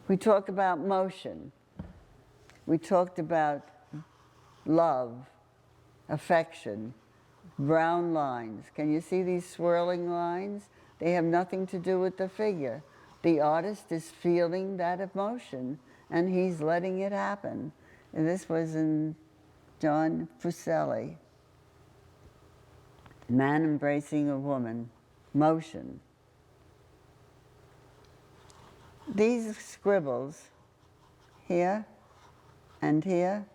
We talked about motion. We talked about love, affection, brown lines. Can you see these swirling lines? They have nothing to do with the figure. The artist is feeling that emotion and he's letting it happen. And this was in John Fuseli. Man embracing a woman, motion. These scribbles, here and here,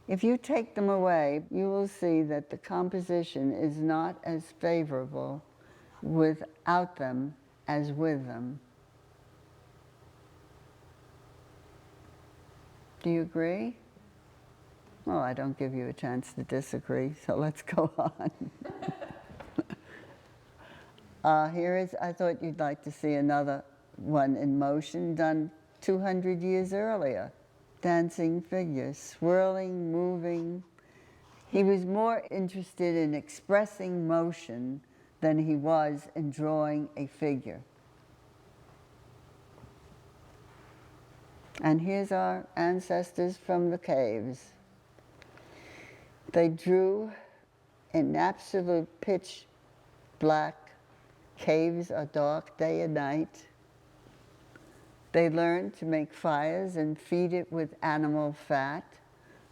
if you take them away, you will see that the composition is not as favorable without them as with them. Do you agree? Well, I don't give you a chance to disagree, so let's go on. Here is, I thought you'd like to see another one in motion done 200 years earlier. Dancing figures, swirling, moving. He was more interested in expressing motion than he was in drawing a figure. And here's our ancestors from the caves. They drew in absolute pitch black. Caves are dark day and night. They learned to make fires and feed it with animal fat.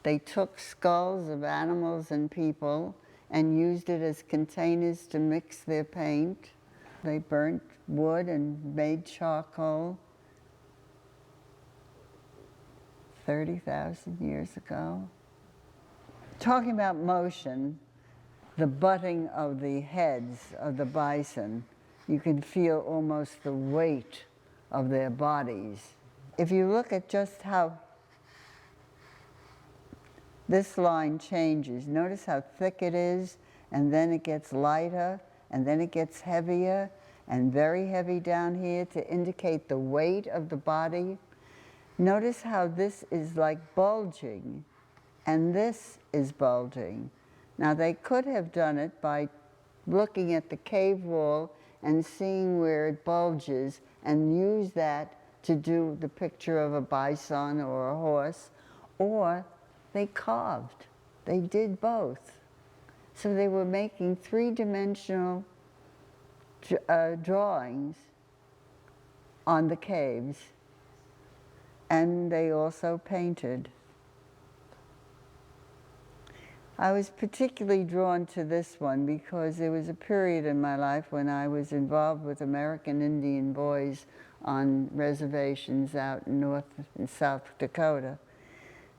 They took skulls of animals and people and used it as containers to mix their paint. They burnt wood and made charcoal 30,000 years ago. Talking about motion, the butting of the heads of the bison, you can feel almost the weight of their bodies. If you look at just how this line changes, notice how thick it is, and then it gets lighter, and then it gets heavier, and very heavy down here to indicate the weight of the body. Notice how this is like bulging, and this is bulging. Now they could have done it by looking at the cave wall and seeing where it bulges and use that to do the picture of a bison or a horse, or they carved. They did both. So they were making three-dimensional drawings on the caves, and they also painted. I was particularly drawn to this one because there was a period in my life when I was involved with American Indian boys on reservations out in North and South Dakota.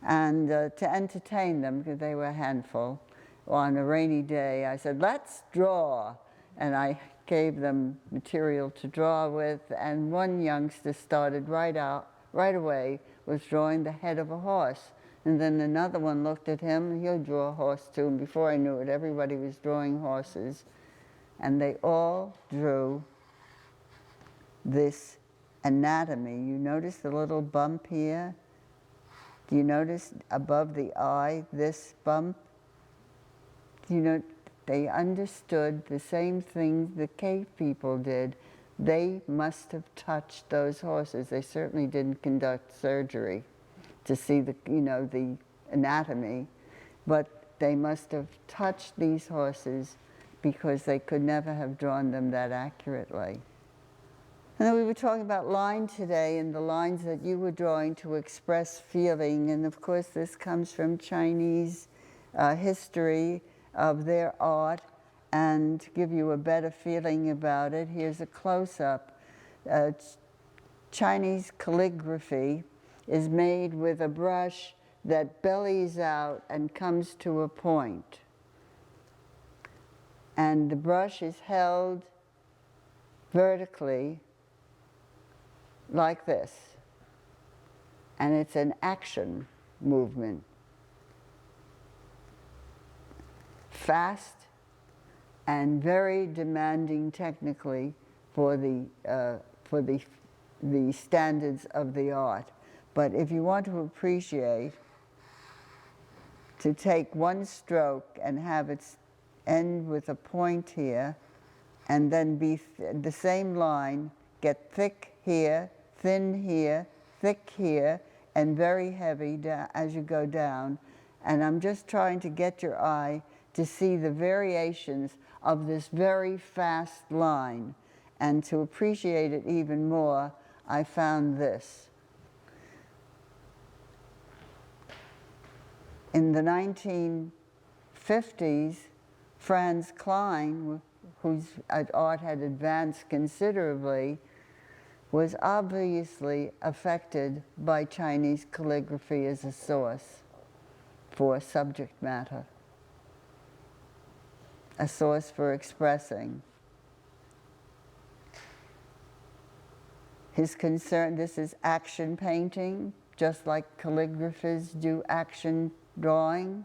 And to entertain them, because they were a handful, on a rainy day, I said, let's draw. And I gave them material to draw with, and one youngster started right away, was drawing the head of a horse. And then another one looked at him, and he'll draw a horse too. And before I knew it, everybody was drawing horses. And they all drew this anatomy. You notice the little bump here? Do you notice above the eye, this bump? You know, they understood the same thing the cave people did. They must have touched those horses. They certainly didn't conduct surgery to see the, the anatomy, but they must have touched these horses because they could never have drawn them that accurately. And then we were talking about line today and the lines that you were drawing to express feeling, and of course this comes from Chinese history of their art, and to give you a better feeling about it, here's a close-up. Chinese calligraphy is made with a brush that bellies out and comes to a point. And the brush is held vertically like this. And it's an action movement. Fast and very demanding technically for the standards of the art. But if you want to appreciate, to take one stroke and have it end with a point here, and then be the same line, get thick here, thin here, thick here and very heavy as you go down. And I'm just trying to get your eye to see the variations of this very fast line. And to appreciate it even more, I found this. In the 1950s, Franz Klein, whose art had advanced considerably, was obviously affected by Chinese calligraphy as a source for subject matter, a source for expressing. His concern, this is action painting, just like calligraphers do action drawing.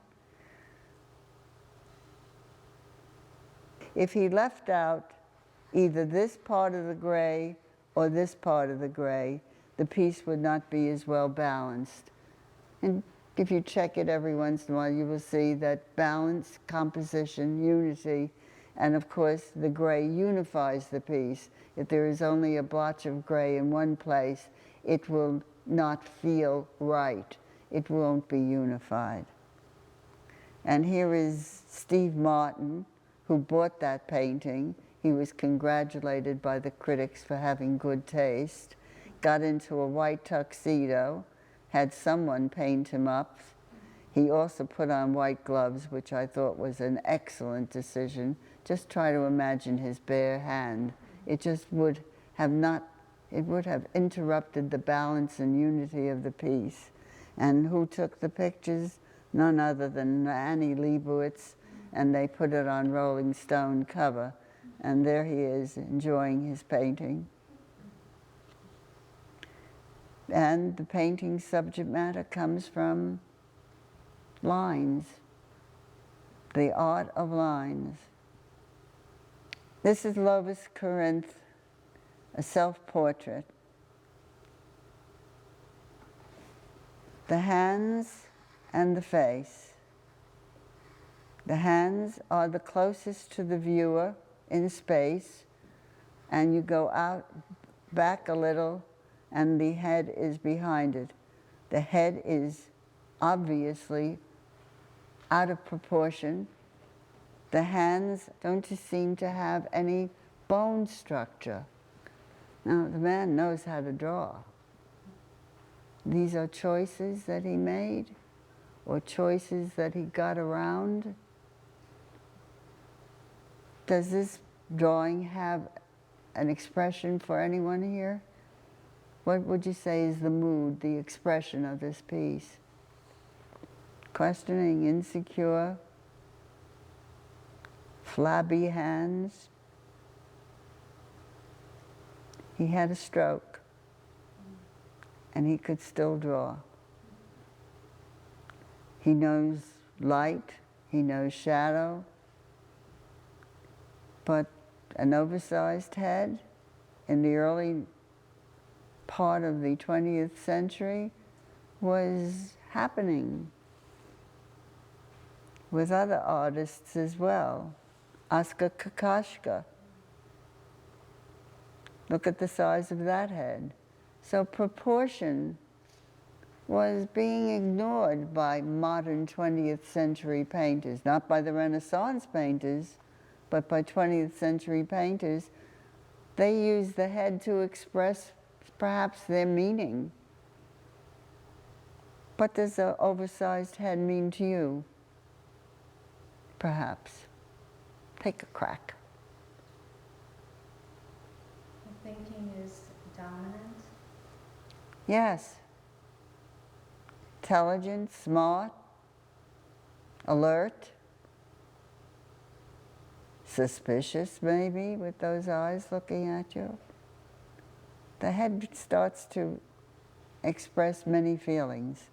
If he left out either this part of the gray or this part of the gray, the piece would not be as well balanced. And if you check it every once in a while, you will see that balance, composition, unity, and of course the gray unifies the piece. If there is only a blotch of gray in one place, it will not feel right. It won't be unified. And here is Steve Martin, who bought that painting. He was congratulated by the critics for having good taste, got into a white tuxedo, had someone paint him up. He also put on white gloves, which I thought was an excellent decision. Just try to imagine his bare hand. It just would have it would have interrupted the balance and unity of the piece. And who took the pictures? None other than Annie Leibovitz, and they put it on Rolling Stone cover. And there he is, enjoying his painting. And the painting's subject matter comes from lines, the art of lines. This is Lovis Corinth, a self-portrait. The hands and the face. The hands are the closest to the viewer in space, and you go out back a little and the head is behind it. The head is obviously out of proportion. The hands don't seem to have any bone structure. Now, the man knows how to draw. These are choices that he made, or choices that he got around. Does this drawing have an expression for anyone here? What would you say is the mood, the expression of this piece? Questioning, insecure, flabby hands. He had a stroke, and he could still draw. He knows light, he knows shadow, but an oversized head in the early part of the 20th century was happening with other artists as well. Oskar Kokoschka. Look at the size of that head. So proportion was being ignored by modern 20th century painters, not by the Renaissance painters, but by 20th century painters. They used the head to express perhaps their meaning. What does an oversized head mean to you? Perhaps. Take a crack. The thinking is dominant? Yes. Intelligent, smart, alert, suspicious maybe, with those eyes looking at you. The head starts to express many feelings.